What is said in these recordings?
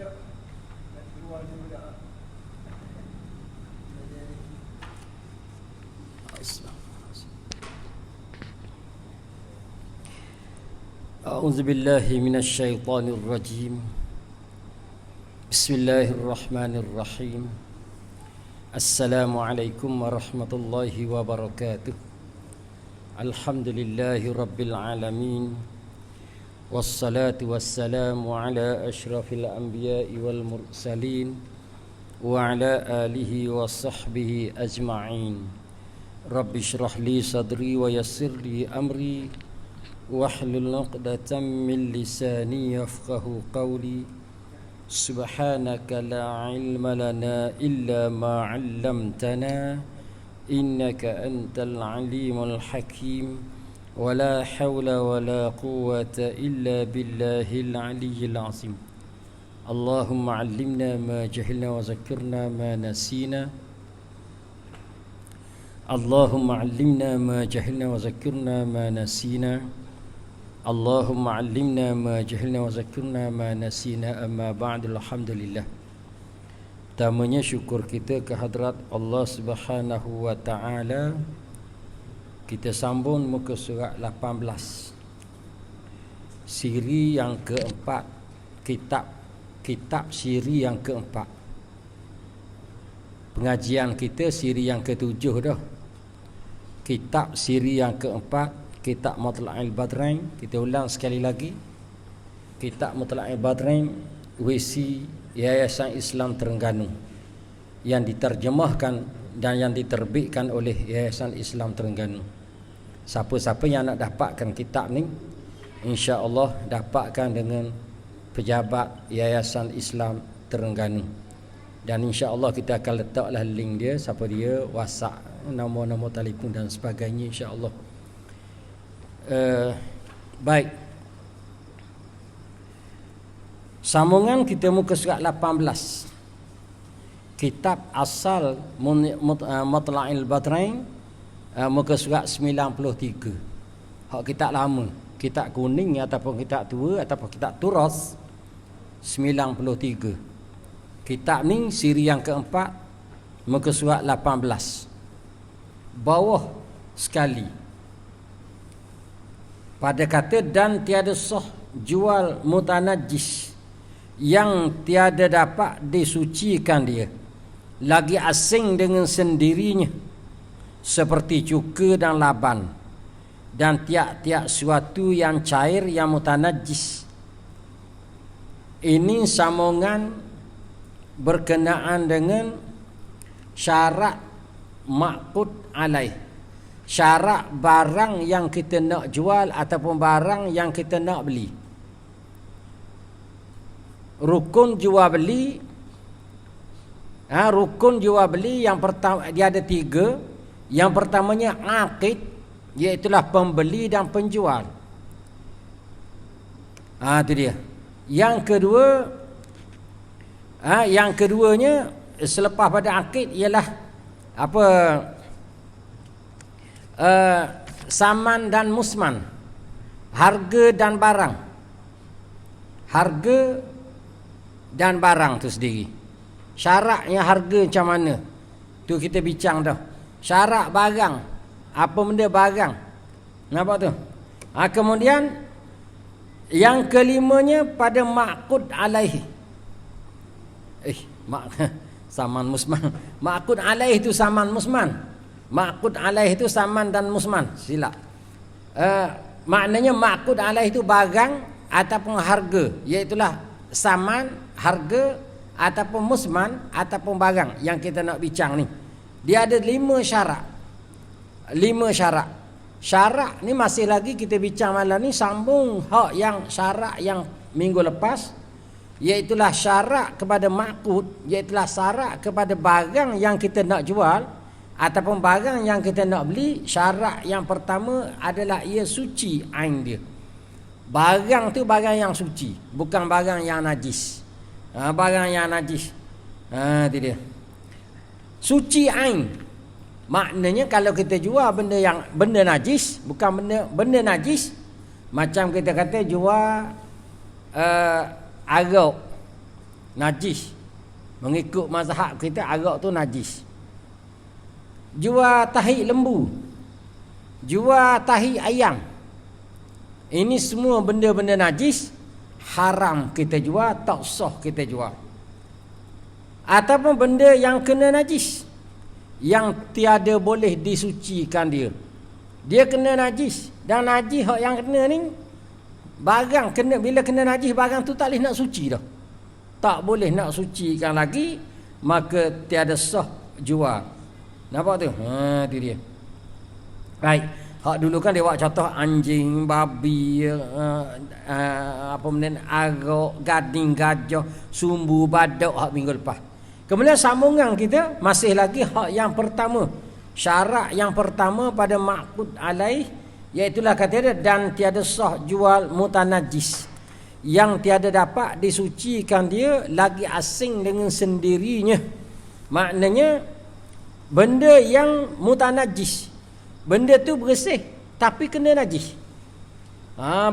A'udzu billahi minasyaitonir rajim. Bismillahirrahmanirrahim. Assalamualaikum warahmatullahi wabarakatuh. Alhamdulillahi rabbil alamin. Wassalatu wassalamu ala asyrafil anbiya'i wal mursalin wa ala alihi wa sahbihi ajma'in. Rabbi shrah li sadri wa yassir li amri wahlul 'uqdatam min lisani yafqahu qawli. Subhanaka la ilma lana illa ma 'allamtana innaka antal alimul hakim. Wa la hawla wa la quwwata illa billahil aliyyil azim. Allahumma 'allimna ma jahilna wa zakkirna ma nasina. Allahumma 'allimna ma jahilna wa zakkirna ma nasina. Allahumma 'allimna ma jahilna wa zakkirna ma nasina. Amma ba'du. Alhamdulillah. Pertamanya syukur kita kehadrat Allah Subhanahu wa taala. Kita sambung muka surat 18. Siri yang keempat, kitab siri yang keempat. Pengajian kita siri yang ketujuh dah. Kitab siri yang keempat, Kitab Matla'il Badrain. Kita ulang sekali lagi. Kitab Matla'il Badrain WC Yayasan Islam Terengganu, yang diterjemahkan dan yang diterbitkan oleh Yayasan Islam Terengganu. Siapa-siapa yang nak dapatkan kitab ni, insya-Allah dapatkan dengan pejabat Yayasan Islam Terengganu. Dan insya-Allah kita akan letaklah link dia, siapa dia, WhatsApp, nombor-nombor telefon dan sebagainya, insya-Allah. Baik. Sambungan kita muka surat 18. Kitab asal Matla'il Badrain, muka surat 93. Hak kitab lama, kitab kuning ataupun kitab tua ataupun kitab turas, 93. Kitab ni siri yang keempat, muka surat 18. Bawah sekali pada kata dan tiada sah jual mutanajis yang tiada dapat disucikan dia, lagi asing dengan sendirinya, seperti cuka dan laban, dan tiap-tiap suatu yang cair yang mutanajis. Ini sambungan berkenaan dengan syarat maqud alaih, syarat barang yang kita nak jual ataupun barang yang kita nak beli. Rukun jual beli, rukun jual beli yang pertama dia ada 3. Yang pertamanya aqid, iaitulah pembeli dan penjual. Itu dia. Yang keduanya selepas pada aqid ialah apa? Saman dan musman, harga dan barang. Harga dan barang tu sendiri. Syaratnya harga macam mana, tu kita bincang dah. Syarat barang, apa benda barang, nampak tu. Kemudian yang kelimanya pada maqud alaihi. Saman musman. Maqud alaihi tu saman musman. Maqud alaih itu saman dan musman, silap. Maknanya maqud alaih itu barang ataupun harga, iaitulah saman, harga, ataupun musman, ataupun barang yang kita nak bincang ni. Dia ada 5 syarat. 5 syarat. Syarat ni masih lagi kita bincang malam ni, sambung hak yang syarat yang minggu lepas, iaitulah syarat kepada maqud, iaitulah syarat kepada barang yang kita nak jual ataupun barang yang kita nak beli. Syarat yang pertama adalah ia suci ain dia. Barang tu barang yang suci, bukan barang yang najis. Barang yang najis, itu dia. Suci ain, maknanya kalau kita jual benda najis, bukan benda najis, macam kita kata jual arak, najis. Mengikut mazhab kita arak tu najis. Jual tahi lembu, jual tahi ayam, ini semua benda-benda najis, haram kita jual, tak sah kita jual. Ataupun benda yang kena najis, yang tiada boleh disucikan dia, dia kena najis. Dan najis hak yang kena ni, barang kena, bila kena najis barang tu tak boleh nak suci dah, tak boleh nak sucikan lagi, maka tiada sah jual. Nampak tu? Tu dia. Baik. Hak dulu kan dia buat contoh anjing, babi, apa benda, arak, gading, gajah, sumbu, badak hak minggu lepas. Kemudian sambungan kita masih lagi hak yang pertama. Syarat yang pertama pada ma'qud alaih, iaitulah kata dia, dan tiada sah jual mutanajis, yang tiada dapat disucikan dia lagi asing dengan sendirinya. Maknanya benda yang mutanajis, benda tu bersih tapi kena najis.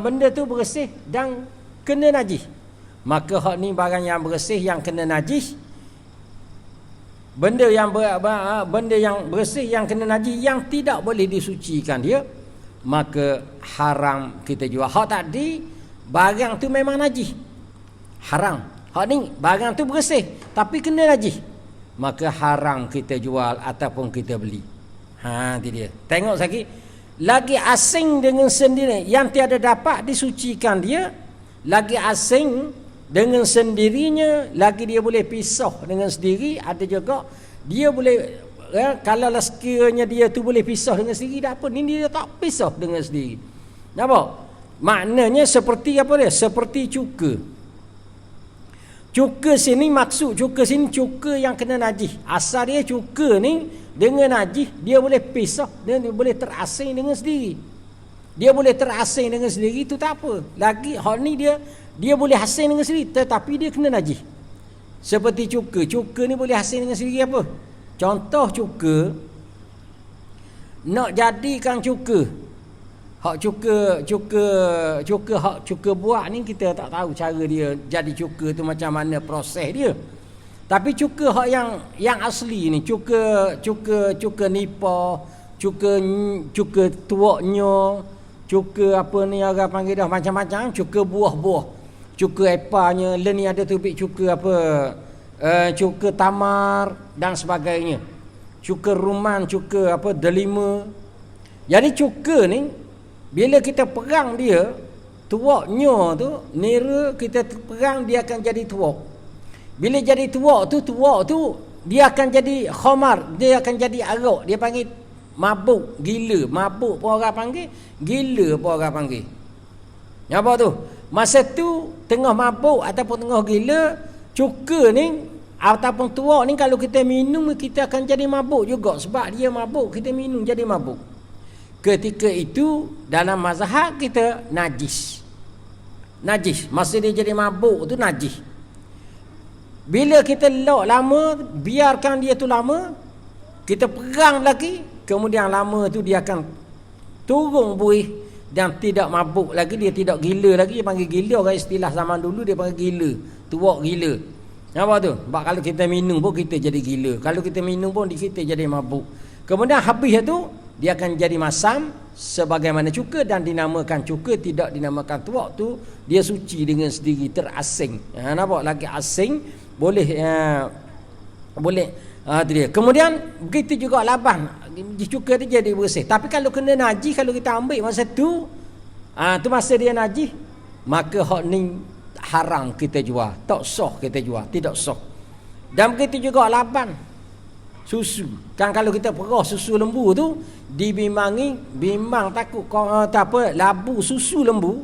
Benda tu bersih dan kena najis, maka hak ni barang yang bersih yang kena najis, benda yang bersih yang kena najis, yang tidak boleh disucikan dia, maka haram kita jual. Hak tadi barang tu memang najis, haram. Hak ni barang tu bersih tapi kena najis, maka haram kita jual ataupun kita beli. Itu dia. Tengok lagi, lagi asing dengan sendiri, yang tiada dapat disucikan dia, lagi asing dengan sendirinya, lagi dia boleh pisah dengan sendiri. Ada juga dia boleh, kalau sekiranya dia tu boleh pisah dengan sendiri, tak apa, ni dia tak pisah dengan sendiri. Nampak? Maknanya seperti apa dia? Seperti cuka. Cuka sini, maksud cuka sini cuka yang kena najis. Asal dia cuka ni dengan najis, dia boleh pisah, dia boleh terasing dengan sendiri. Dia boleh terasing dengan sendiri, tu tak apa. Lagi hal ni dia boleh asing dengan sendiri, tetapi dia kena najis. Seperti cuka. Cuka ni boleh asing dengan sendiri apa? Contoh cuka, nak jadikan cuka, hak cuka buat ni kita tak tahu cara dia jadi cuka tu macam mana proses dia. Tapi cuka hak yang asli ni, cuka nipah, cuka tuaknya, cuka apa ni orang panggil dah macam-macam, cuka buah-buah, cuka epanya, ni ada tu cuka apa, cuka tamar dan sebagainya, cuka ruman, cuka apa delima. Jadi cuka ni bila kita perang dia, tuaknya tu, nira kita perang, dia akan jadi tuak. Bila jadi tuak tu dia akan jadi khamar, dia akan jadi arak. Dia panggil mabuk, gila. Mabuk pun orang panggil, gila pun orang panggil. Apa tu? Masa tu tengah mabuk ataupun tengah gila, cuka ni ataupun tuak ni kalau kita minum, kita akan jadi mabuk juga. Sebab dia mabuk, kita minum jadi mabuk. Ketika itu dalam mazhab kita najis. Masa dia jadi mabuk tu najis. Bila kita lock lama, biarkan dia tu lama, kita perang lagi, kemudian lama tu dia akan turun buih dan tidak mabuk lagi, dia tidak gila lagi. Dia panggil gila, orang istilah zaman dulu dia panggil gila, tuak gila. Apa tu? Sebab kalau kita minum pun kita jadi gila, kalau kita minum pun kita jadi mabuk. Kemudian habis itu dia akan jadi masam sebagaimana cuka, dan dinamakan cuka, tidak dinamakan tuak. Tu dia suci dengan sendiri, terasing. Nampak lagi asing, boleh tu dia. Kemudian begitu juga laban, cuka tu jadi bersih. Tapi kalau kena najis, kalau kita ambil masa tu masa dia najis, maka hak ni haram kita jual, tak sah kita jual, tidak sah. Dan begitu juga laban, susu. Kan kalau kita perah susu lembu tu, bimbang takut labu susu lembu.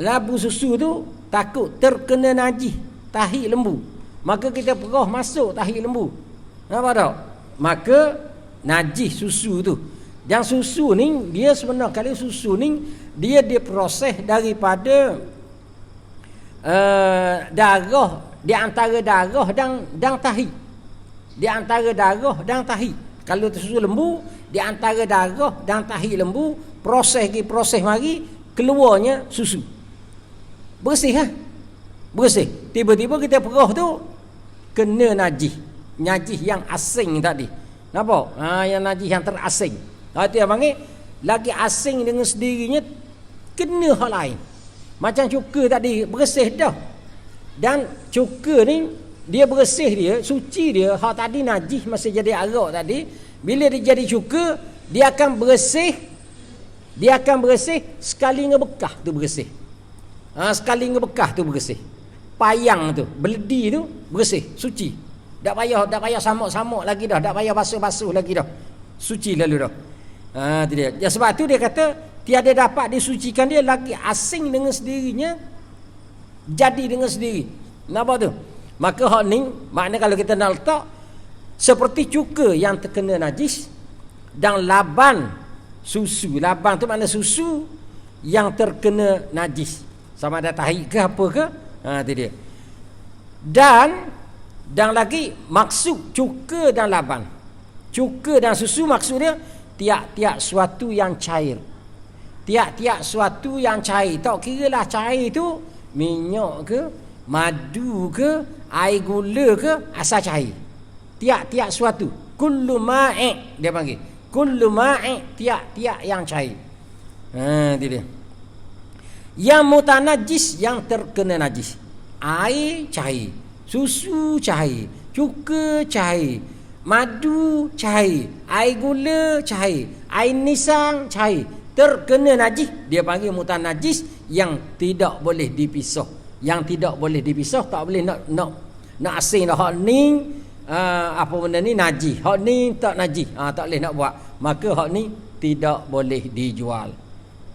Labu susu tu takut terkena najis tahi lembu. Maka kita perah masuk tahi lembu. Nampak tak? Maka najis susu tu. Yang susu ni dia sebenarnya, kalau susu ni dia diproses daripada darah, di antara darah dan tahi. Di antara darah dan tahi. Kalau susu lembu, di antara darah dan tahi lembu, proses mari keluarnya susu. Bersih kan? bersih. Tiba-tiba kita perah tu kena najis yang asing tadi. Nampak? Yang najis yang terasing. Itu yang panggil lagi asing dengan sendirinya kena hal lain. Macam cuka tadi bersih dah. Dan cuka ni dia bersih dia, suci dia. Hak tadi najis masih jadi arak tadi. Bila dia jadi cuka, dia akan bersih. Dia akan bersih sekali ngebekah tu bersih. Sekali ngebekah tu bersih. Payang tu, beledi tu bersih, suci. Tak payah samuk-samuk lagi dah, tak payah basuh-basuh lagi dah. Suci lalu dah. Itu dia. Ya, sebab tu dia kata tiada dapat disucikan dia lagi asing dengan sendirinya jadi dengan sendiri. Nampak tu? Maka hak ni makna kalau kita nak letak seperti cuka yang terkena najis dan laban susu. Laban tu makna susu yang terkena najis. Sama ada tahi ke apa ke? Itu dia. Dan lagi maksud cuka dan laban. Cuka dan susu maksud dia tiap-tiap suatu yang cair. Tiap-tiap suatu yang cair. Tak kira lah cair tu minyak ke, madu ke, air gula ke, asal cair. Tiap-tiap suatu. Kullu ma'i dia panggil. Kullu ma'i tiap-tiap yang cair. Itu dia. Yang mutanajis yang terkena najis. Air cair, susu cair, cuka cair, madu cair, air gula cair, air nisang cair. Terkena najis dia panggil mutanajis yang tidak boleh dipisah. Yang tidak boleh dipisah, tak boleh nak asing dah. Hak ni apa benda ni najis, hak ni tak najis, tak boleh nak buat. Maka hak ni tidak boleh dijual.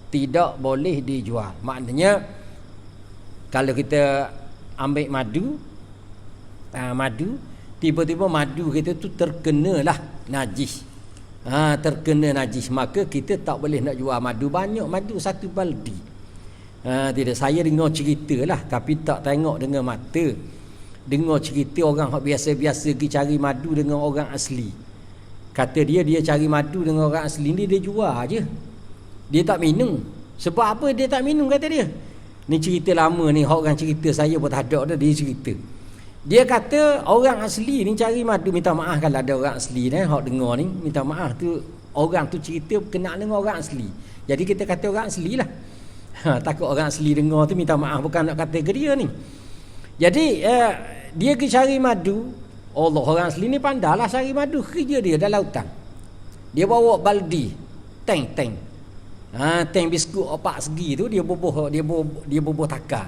Tidak boleh dijual. Maknanya kalau kita ambil madu, tiba-tiba madu kita tu terkenalah najis. Terkena najis, maka kita tak boleh nak jual madu banyak, madu satu baldi. Tidak, saya dengar cerita lah, tapi tak tengok dengan mata. Dengar cerita orang yang biasa-biasa pergi cari madu dengan orang asli. Kata dia cari madu dengan orang asli ni, dia jual je. Dia tak minum. Sebab apa dia tak minum, kata dia? Ni cerita lama ni, orang cerita, saya pun tak ada dah, dia cerita. Dia kata orang asli ni cari madu, minta maaf kalau ada orang asli ni hak dengar ni, minta maaf tu orang tu cerita kenal dengan orang asli. Jadi kita kata orang asli lah. Takut orang asli dengar tu minta maaf, bukan nak kata ke dia ni. Jadi dia pergi cari madu. Allah, orang asli ni pandailah cari madu, kerja dia dalam hutan. Dia bawa baldi, tank. Tank biskut 4 segi tu dia bubuh takar.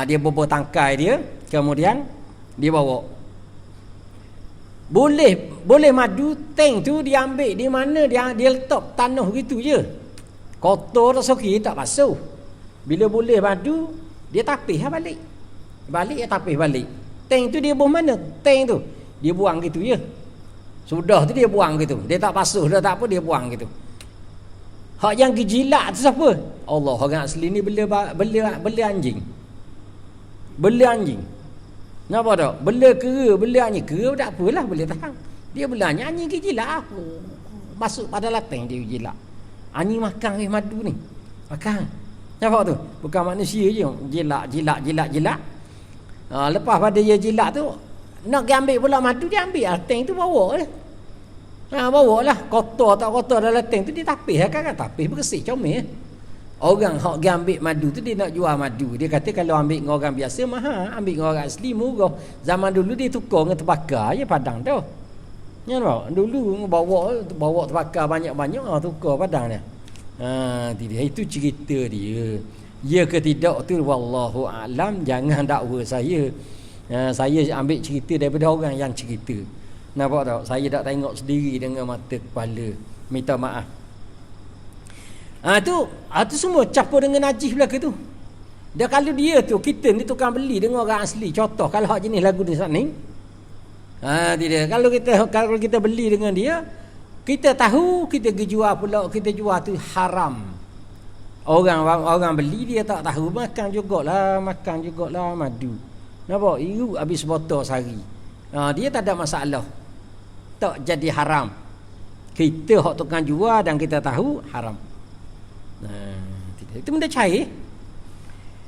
Dia bubuh tangkai dia, kemudian dia bawa. Boleh madu tank tu dia ambil di mana dia letak tanah gitu je. Kotor tak soki, tak basuh. Bila boleh madu, dia tapih balik. Dia tapih balik. Tank tu dia buang mana? Tank tu dia buang gitu je. Sudah tu dia buang gitu. Dia tak basuh dah, tak apa, dia buang gitu. Hak yang gejilat tu siapa? Allah, orang asli ni bela anjing. Bela anjing. Nampak tak? Bela anjing. Kera tak apalah, boleh tahan. Dia bela anjing gejilat. Masuk pada lateng dia gejilat. Anjing makan madu ni. Makan. Nampak tu? Bukan manusia je. Jilat. Lepas pada dia jilat tu, nak ambil pula madu, dia ambil tank tu bawa lah. Bawa lah. Kotor tak kotor dalam tank tu dia tapih kan? Tapih bersih comel. Orang hak ambil madu tu dia nak jual madu. Dia kata kalau ambil dengan orang biasa mahal, ambil dengan orang asli murah. Zaman dulu dia tukar dengan terbakar je padang tu. Ya tak? Dulu bawa terbakar banyak-banyak, tukar padang dia. Itu cerita dia. Ya ke tidak tu wallahu a'lam, jangan dakwa saya. Saya ambil cerita daripada orang yang cerita. Nampak tak? Saya tak tengok sendiri dengan mata kepala. Minta maaf. Tu semua campur dengan najis belaka tu. Dan kalau dia tu, kita ni tukang beli dengan orang asli. Contoh kalau hak jenis lagu di sana ni. Tidak. Kalau kita beli dengan dia, kita tahu kita pergi jual pula, kita jual tu haram. Orang beli dia tak tahu, makan jugalah madu. Nampak? Iru habis botol sehari. Dia tak ada masalah. Tak jadi haram. Kita hak tukang jual dan kita tahu haram. Itu benda cair.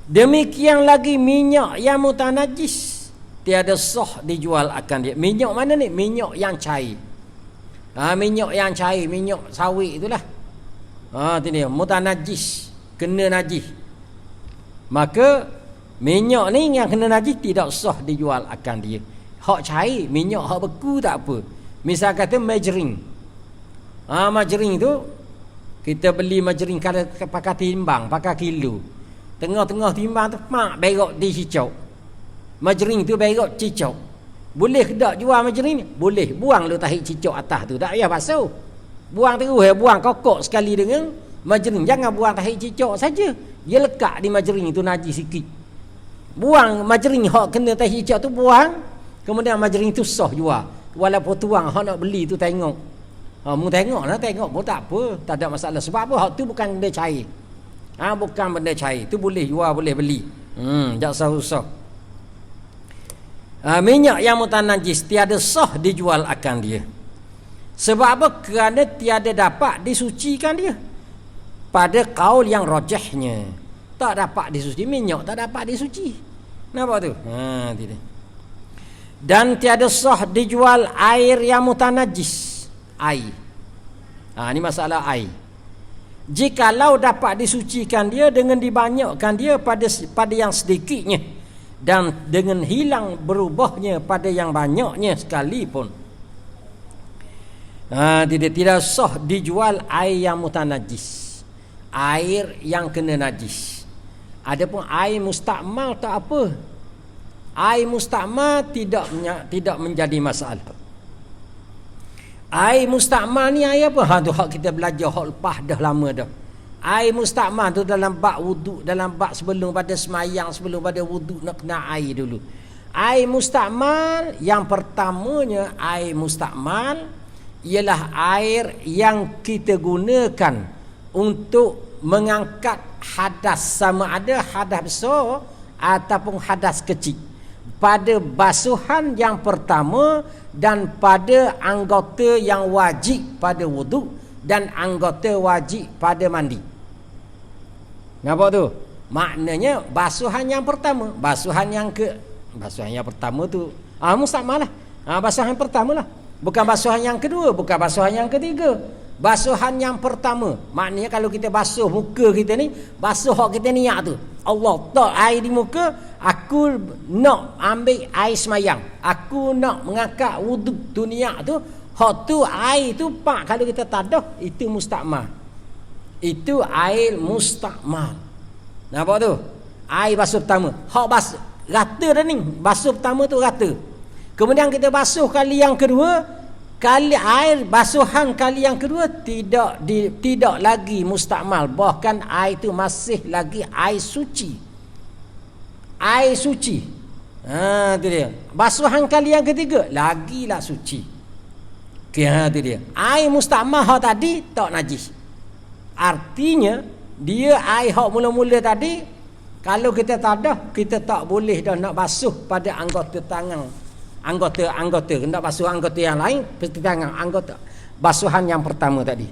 Demikian lagi minyak yang mutanajis, tiada sah dijual akan dia. Minyak mana ni? Minyak yang cair. Minyak yang cair, minyak sawit itulah. Itu dia, mutanajis, kena najis. Maka minyak ni yang kena najis tidak sah dijual akan dia. Hak cair, minyak hak beku tak apa. Misal kata margarin. Margarin tu kita beli margarin kalau pakai timbang, pakai kilo. Tengah-tengah timbang tu berok di cicau. Margarin tu berok cicau. Boleh ke tak jual margarin ni? Boleh. Buang lu tahi cicau atas tu. Tak payah basuh. Buang terus, buang kokok sekali dengan margarin. Jangan buang tahi cicau saja. Dia lekat di margarin tu najis sikit. Buang margarin hak kena tahi cicau tu buang. Kemudian margarin tu sah jual. Walaupun tuang hak nak beli tu tengok. Mu tengoklah, tengok pun tak apa. Tak ada masalah. Sebab apa? Hak tu bukan benda cair. Bukan benda cair. Tu boleh jual, boleh beli. Tak susah. Minyak yang mutanajis tiada sah dijual akan dia. Sebab apa? Kerana tiada dapat disucikan dia. Pada kaul yang rajahnya, tak dapat disuci. Minyak tak dapat disuci. Nampak tu? Tidak. Dan tiada sah dijual air yang mutanajis. Air. Ini masalah air. Jikalau dapat disucikan dia dengan dibanyakkan dia pada yang sedikitnya dan dengan hilang berubahnya pada yang banyaknya sekalipun, tidak sah dijual air yang mutanajis, air yang kena najis. Adapun air mustakmal tak apa. Air mustakmal tidak menjadi masalah. Air mustakmal ni air apa? Tu hak kita belajar hak lepas dah lama dah. Air mustakmal tu dalam bab wuduk, dalam bab sebelum pada semayang, sebelum pada wuduk nak kena air dulu. Air mustakmal yang pertamanya, air mustakmal ialah air yang kita gunakan untuk mengangkat hadas, sama ada hadas besar ataupun hadas kecil, pada basuhan yang pertama dan pada anggota yang wajib pada wuduk dan anggota wajib pada mandi. Nampak tu? Maknanya basuhan yang pertama, basuhan yang pertama tu mustakmal lah. Basuhan yang pertama lah. Bukan basuhan yang kedua, bukan basuhan yang ketiga. Basuhan yang pertama. Maknanya kalau kita basuh muka kita ni, basuh hak kita niat tu. Allah tak air di muka, aku nak ambil air semayang, aku nak mengangkat wuduk tu niat tu, hak tu air tu pak kalau kita tadah itu mustakmal. Itu air mustakmal. Nampak tu? Air basuh pertama. Hak basuh rata dah ni. Basuh pertama tu rata. Kemudian kita basuh kali yang kedua, kali air basuhan kali yang kedua tidak lagi mustakmal, bahkan air itu masih lagi air suci. Air suci. Itu dia. Basuhan kali yang ketiga lagilah suci. Itu dia. Air mustakmal hak tadi tak najis. Artinya dia air hak mula-mula tadi, kalau kita tadah, kita tak boleh dah nak basuh pada anggota tangan. Anggota hendak basuh anggota yang lain seperti tangan, anggota basuhan yang pertama tadi.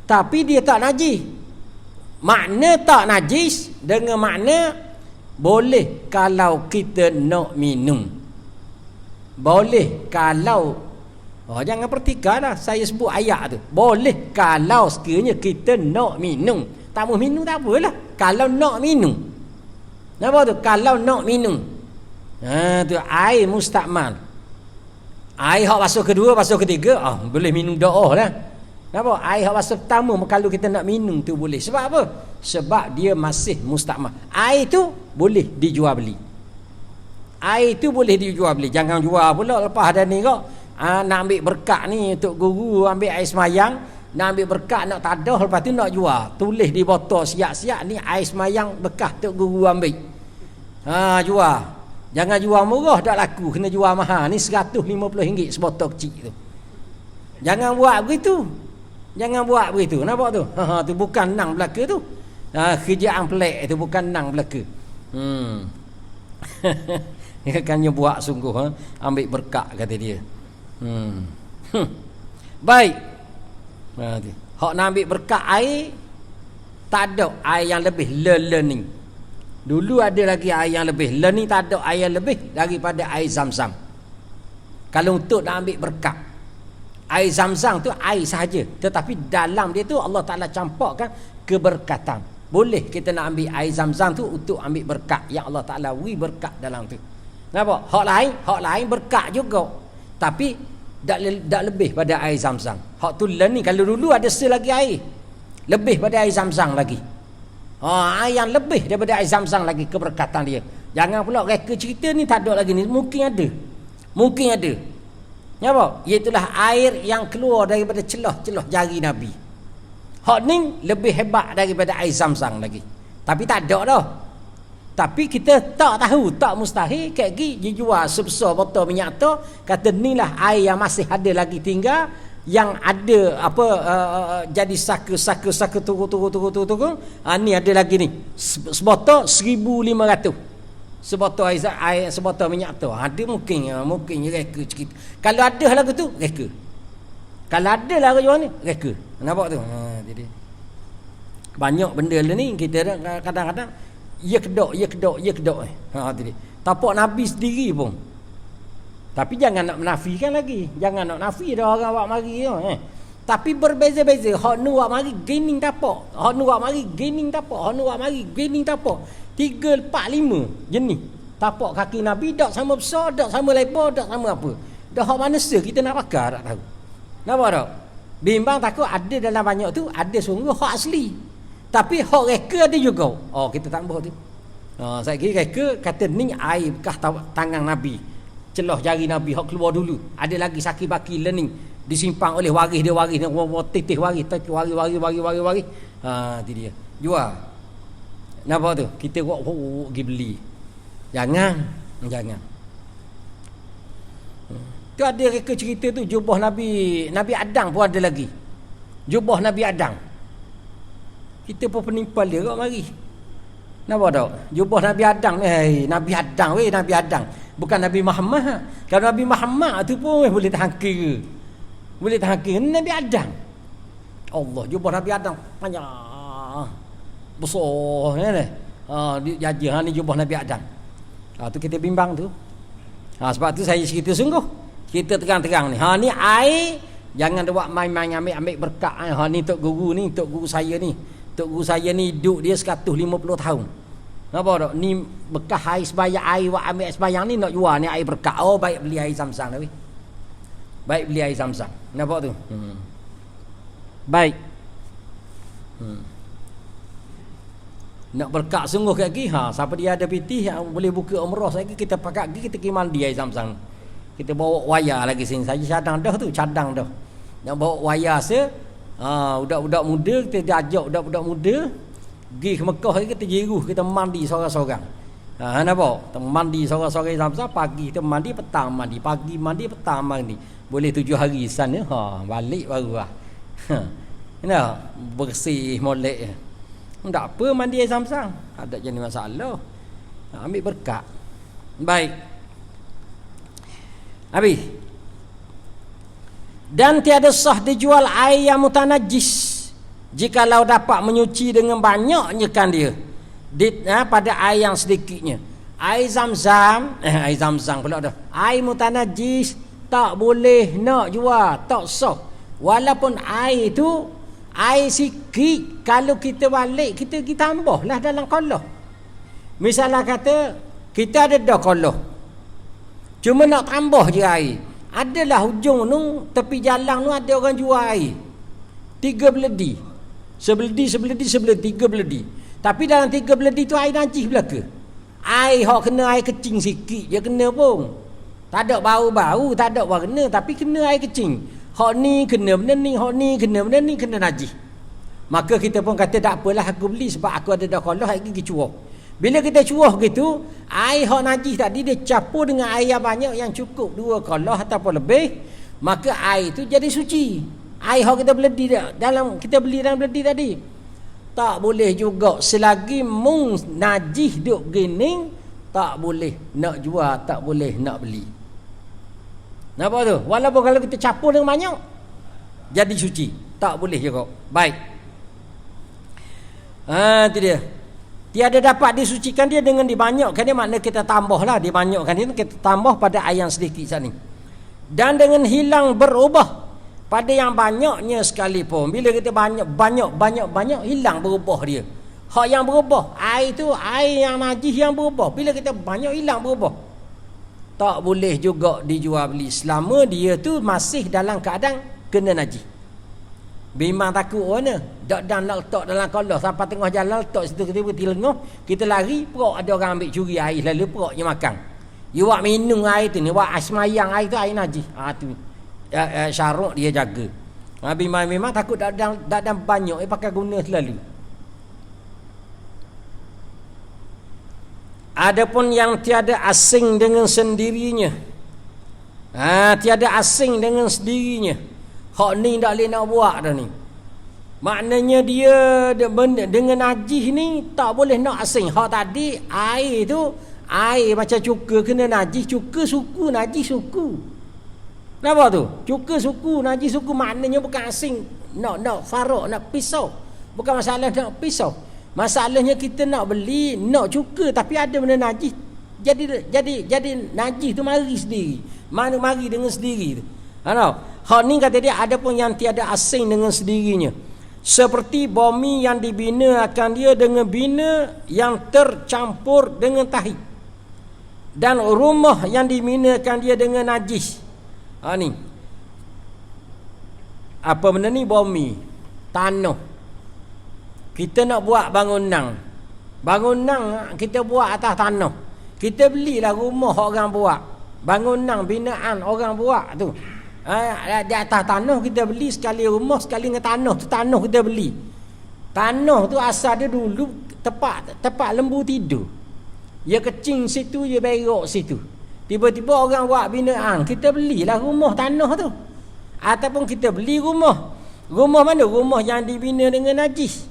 Tapi dia tak najis. Makna tak najis dengan makna boleh kalau kita nak minum. Boleh kalau jangan pertikailah saya sebut ayat tu. Boleh kalau sekiranya kita nak minum. Tak mau minum tak apalah. Kalau nak minum. Nampak tu? Kalau nak minum. Tu air mustakmal. Air hak basuh kedua, basuh ketiga, boleh minum doa lah. Nampak? Air hak basuh pertama kalau kita nak minum tu boleh. Sebab apa? Sebab dia masih mustakmal. Air tu boleh dijual beli. Air tu boleh dijual beli. Jangan jual pula lepas ada ni kok. Nak ambil berkat ni untuk guru ambil air semayang, nak ambil berkat nak tadah, lepas tu nak jual. Tulis di botol siap-siap ni air semayang bekas untuk guru ambil. Jual. Jangan jual murah tak laku, kena jual mahal. Ni RM150 sebotol kecil tu. Jangan buat begitu. Jangan buat begitu. Nampak tu? Tu bukan nang belaka tu. Kerjaan pelik tu bukan nang belaka. Kannya buat sungguh ambil berkat kata dia. Baik. Hak nak ambil berkat air, tak ada air yang lebih learning. Dulu ada lagi air yang lebih. Lah ni tak ada air lebih daripada air Zam-Zam. Kalau untuk nak ambil berkat, air Zam-Zam tu air sahaja, tetapi dalam dia tu Allah Taala campurkan keberkatan. Boleh kita nak ambil air Zam-Zam tu untuk ambil berkat yang Allah Taala beri berkat dalam tu. Nampak? Hak lain berkat juga. Tapi tak lebih pada air Zam-Zam. Hak tu lah ni, kalau dulu ada selagi air lebih pada air Zam-Zam lagi. Air yang lebih daripada air Zam-Zam lagi keberkatan dia. Jangan pula reka cerita ni tak ada lagi ni. Mungkin ada. Nampak? Iaitulah air yang keluar daripada celah-celah jari Nabi. Hak ni lebih hebat daripada air Zam-Zam lagi. Tapi tak ada dah. Tapi kita tak tahu, tak mustahil kat gi dijual sebesar botol minyak tu, kata inilah air yang masih ada lagi tinggal, yang ada apa jadi saka turun. Ni ada lagi ni. Sebotol 1,500. Sebotol air sebotol minyak tu. Ada mungkin reka sikit. Kalau ada lagu tu reka. Kalau ada lagu jual ni reka. Nampak tu? Jadi banyak benda ni kita kadang-kadang ya kedok. Tadi. Tapak Nabi sendiri pun. Tapi jangan nak menafikan lagi. Jangan nak nafi dah orang awak mari Tapi berbeza-beza. Hak nu awak mari gaining tapak. Hak nu awak mari gaining tapak. Hak nu awak mari gaining tapak. 3, 4, 5 jenis. Tapak kaki Nabi tak sama besar, tak sama lebar, tak sama apa. Dah hak mana kita nak pakai tak tahu. Nampak tak? Bimbang takut ada dalam banyak tu ada sungguh hak asli. Tapi hak reka ada juga. Kita tambah tu. Saya kira reka kata ni air bekas tangan Nabi. Celah jari Nabi hak keluar dulu. Ada lagi saki baki learning disimpan oleh waris dia titih waris. Itu dia. Jual. Nampak tu? Kita pergi beli. Jangan. Tu ada reka cerita tu jubah Nabi Adam pun ada lagi. Jubah Nabi Adam. Kita pun penimpal dia kok mari. Nampak tak? Jubah Nabi Adam ni, Nabi Adam. Bukan Nabi Muhammad. Kalau Nabi Muhammad tu pun boleh tahan kira. Nabi Adam. Allah, jubah Nabi Adam panjang. Besar ni. Dia jaja ni jubah Nabi Adam. Tu kita bimbang tu. Sebab tu saya cerita sungguh. Kita terang-terang ni. Ni air jangan buat main-main ambil berkat. Ni tok guru saya ni. Tok guru saya ni duduk dia 150 tahun. Nampak tak? Ni bekas air sembahyang, air wak ambil sembahyang ni nak jual ni air berkat. Baik beli air Zam-Zam dah. Baik beli air Zam-Zam. Nampak tu? Baik. Nak berkat sungguh kat gi. Siapa dia ada pitih yang boleh buka umrah saya kita pakai gi kita pergi mandi air Zam-Zam. Kita bawa wayar lagi sini. Saya cadang dah. Nak bawa wayar budak-budak muda kita ajak budak-budak muda pergi ke Mekah kita jeruh kita mandi seorang-seorang. Nampak? Kita mandi seorang-seorang Zam-Zam, pagi kita mandi, petang mandi, pagi mandi, petang mandi. Boleh 7 hari sana, balik baru lah. Bersih molek. Tak apa mandi air Zam-Zam. Ada jadi masalah. Ambil berkat. Baik. Habis. Dan tiada sah dijual air yang mutanajis jikalau dapat menyuci dengan banyaknya kan dia pada air yang sedikitnya. Air Zam-Zam air Zam-Zam pula dah. Air mutanajis tak boleh nak jual, tak sah. Walaupun air tu air sikit, kalau kita balik kita tambahlah dalam kolah. Misalnya kata kita ada dah kolah, cuma nak tambah je air. Adalah hujung tu tepi jalan tu ada orang jual air 3 beledi. Sebeledi 3 beledi. Tapi dalam 3 beledi tu air najis belaka. Air hok kena air kecing sikit je kena pun. Tak ada bau-bau, tak ada warna, tapi kena air kecing. Hok ni kena benda ni, hok ni kena benda ni, kena najis. Maka kita pun kata tak apalah aku beli sebab aku ada dah kolah lagi curah. Bila kita curah gitu, air hok najis tadi dia campur dengan air yang banyak yang cukup 2 kolah ataupun lebih, maka air itu jadi suci. Air hok kita beledi dalam kita beli dalam beledi tadi. Tak boleh juga selagi mung najis duk gini, tak boleh nak jual, tak boleh nak beli. Nampak tu? Walaupun kalau kita campur dengan banyak jadi suci, tak boleh juga. Baik. Itu dia. Tiada dapat disucikan dia dengan dibanyakkan dia, makna kita tambahlah, dibanyakkan dia kita tambah pada air yang sedikit saat ni. Dan dengan hilang berubah pada yang banyaknya sekalipun. Bila kita banyak hilang berubah dia. Hak yang berubah, air tu air yang najis yang berubah. Bila kita banyak hilang berubah. Tak boleh juga dijual beli selama dia tu masih dalam keadaan kena najis. Memang takut mana? Dak dan nak letak dalam kolah sampai tengah jalan letak situ kita lengah, kita lari, perut ada orang ambil curi air lalu perutnya makan. You buat minum air tu ni, buat semayang air tu air najis. Tu syarat dia jaga. Memang takut dak dan banyak pakai guna selalu. Adapun yang tiada asing dengan sendirinya. Tiada asing dengan sendirinya. Hak ni tak boleh nak buat dah ni. Maknanya dia dengan najis ni tak boleh nak asing. Hak tadi air tu air macam cuka kena najis, cuka suku najis suku. Kenapa tu? Cuka suku najis suku maknanya bukan asing. Nak farak, nak pisau. Bukan masalah nak pisau. Masalahnya kita nak beli, nak cuka tapi ada benda najis. Jadi najis tu mari sendiri. Mari dengan sendiri tu. Hak ni kata dia ada pun yang tiada asing dengan sendirinya. Seperti bumi yang dibina akan dia dengan bina yang tercampur dengan tahi. Dan rumah yang dibinakan dia dengan najis. Ni. Apa benda ni? Bumi. Tanah. Kita nak buat bangunan. Bangunan kita buat atas tanah. Kita belilah rumah orang buat. Bangunan binaan orang buat tu. Di atas tanah kita beli sekali rumah sekali dengan tanah tu, tanah kita beli. Tanah tu asal dia dulu tempat lembu tidur. Dia kecing situ, dia berok situ. Tiba-tiba orang buat binaan, kita belilah rumah tanah tu. Ataupun kita beli rumah. Rumah mana? Rumah yang dibina dengan najis.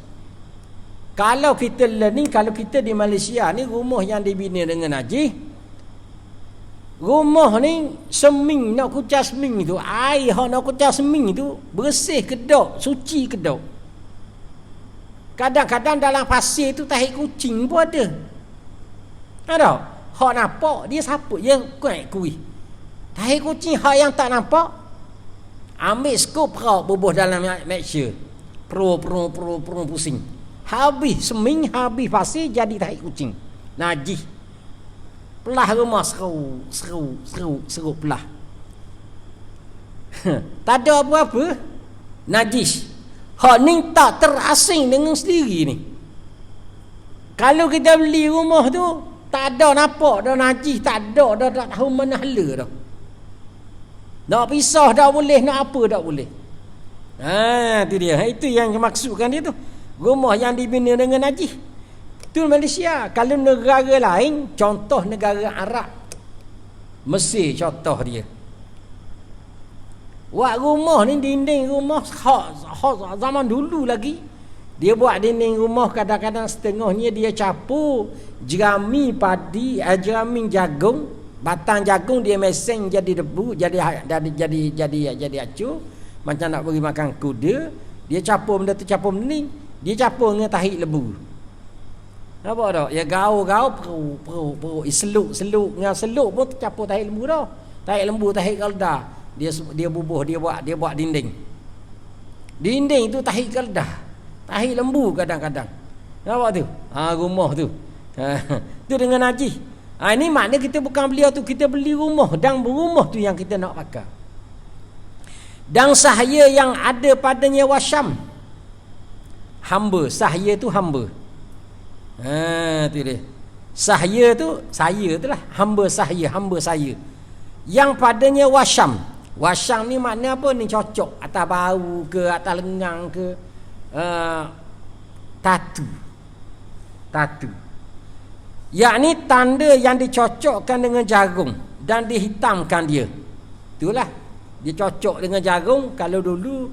Kalau kita kalau kita di Malaysia ni rumah yang dibina dengan najis, rumah ni seming, nak kucas seming tu, air hak nak kucas seming tu bersih ke tak, suci ke tak. Kadang-kadang dalam pasir tu tahi kucing pun ada. Ada. Hak nampak dia saput, dia kuih. Tahi kucing hak yang tak nampak, ambil skop rau bubuh dalam mixture. Pro pusing. Habis seming, habis pasir jadi tahi kucing. Najis. Pelah rumah seru pelah. Tak ada apa-apa. Najis. Hak ni tak terasing dengan sendiri ni. Kalau kita beli rumah tu, tak ada nampak dah najis, tak tahu mana hala dah. Nak pisah tak boleh, nak apa tak boleh. Tu dia. Itu yang maksudkan dia tu. Rumah yang dibina dengan najis. Itu Malaysia. Kalau negara lain, contoh negara Arab, Mesir contoh dia. Buat rumah ni, dinding rumah zaman dulu lagi. Dia buat dinding rumah kadang-kadang setengahnya dia capur jerami padi, jerami jagung, batang jagung dia meseng jadi debu, jadi acur. Macam nak beri makan kuda, dia capur benda tu, capur benda ni, dia capur dengan tahi lembu. Nampak tak? Ya gau-gau perut seluk dengan seluk pun tercapur tahi lembu dah. Tahi lembu, tahi keldah. Dia bubuh, dia buat dinding. Dinding tu tahi keldah. Tahi lembu kadang-kadang. Nampak tu? Rumah tu. Tu dengan najis. Ini makna kita bukan beli tu, kita beli rumah, dan rumah tu yang kita nak pakai. Dan sahaya yang ada padanya wasyam. Hamba, sahaya tu hamba. Tu dia. Sahaya tu, saya tu lah. Hamba sahaya, hamba saya. Yang padanya wasyam. Wasyam ni makna apa ni? Cocok. Atas bau ke, atas lengang ke. Tatu. Yakni tanda yang dicocokkan dengan jarum dan dihitamkan dia. Itulah. Dia cocok dengan jarum. Kalau dulu